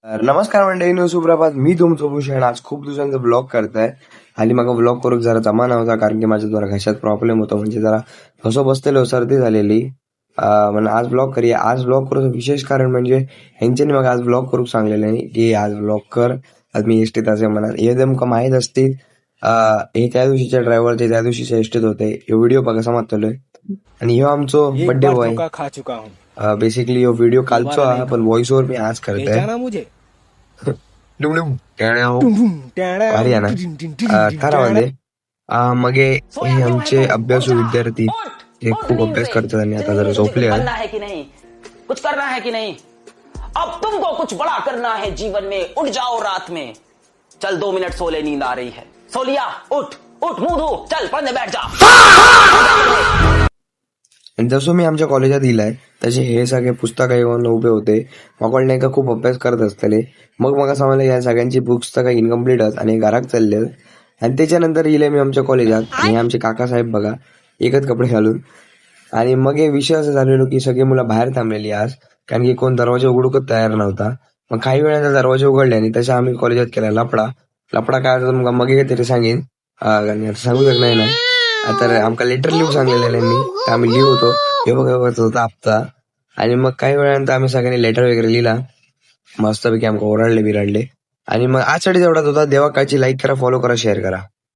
नमस्कार मंडळी, सुप्रभात. मी तुमचं भूषण. आज खूप दिवसांचा ब्लॉग करताय. आणि मग ब्लॉग करूक जरा जमाना होता, कारण की माझ्या जरा घशात प्रॉब्लेम होता, म्हणजे जरा घसो बसलेलो, सर्दी झालेली. म्हणून आज ब्लॉग करूया. आज ब्लॉग करूचं विशेष कारण म्हणजे ह्यांच्यानी मग आज ब्लॉग करूक सांगलेलं नाही की आज ब्लॉग कर. आज मी एसटीत असे म्हणा, हे नेमकं माहीत असतील. हे त्या दिवशीच्या ड्रायव्हरचे त्या दिवशीच्या एसटीत होते. हे व्हिडिओ बघा समजतलोय. आणि ह्यो आमचो बर्थडे बॉय. खा चुका हूँ बेसिकली ह्यो व्हिडिओ कालचो आहे, पण व्हॉइस ओव्हर मी आज करतोय. पहचाना मुझे भारी आहे ना. ठरावाले मग हे आमचे अभ्यासू विद्यार्थी हे खूप अभ्यास करतात आणि आता जरा झोपले आहेत. करना है कि नहीं, कुछ करना है कि नहीं. अब तुमको कुछ बड़ा करना है जीवन में. उठ जाओ रात में. चल 2 मिनट सो ले, नींद आ रही है. सो लिया, उठ उठ, मुंह धो, चल पढ़ने बैठ जा. आणि जसं मी आमच्या कॉलेजात दिलाय तसे हे सगळे पुस्तक येऊन उभे होते. मग नाही का खूप अभ्यास करत असतले. मग समजलं या सगळ्यांची पुस्तकं इनकम्प्लीट आहेत आणि घरात चालले. आणि त्याच्यानंतर येईल मी आमच्या कॉलेजात, आणि आमचे काकासाहेब बघा एकच कपडे घालून. आणि मग हे विषय असं झालेलो की सगळे मुलं बाहेर थांबलेली आज, कारण की कोण दरवाजा उघडूकच तयार नव्हता. मग काही वेळानंतर दरवाजा उघडले आणि तसं आम्ही कॉलेजात केला लपडा. लपडा काय होता मग काहीतरी सांगेन, सांगू शकत नाही ना. तर आमका लेटर लिहू सांगलेलं त्यांनी, तर आम्ही लिहतो. हे बघा होता हप्ता. आणि मग काही वेळानंतर आम्ही सगळ्यांनी लेटर वगैरे लिहिला. मस्तपैकी आमका ओरडले बिरडले. आणि मग आजसाठी जेवढाच होता. देवा काळची लाईक करा, फॉलो करा, शेअर करा.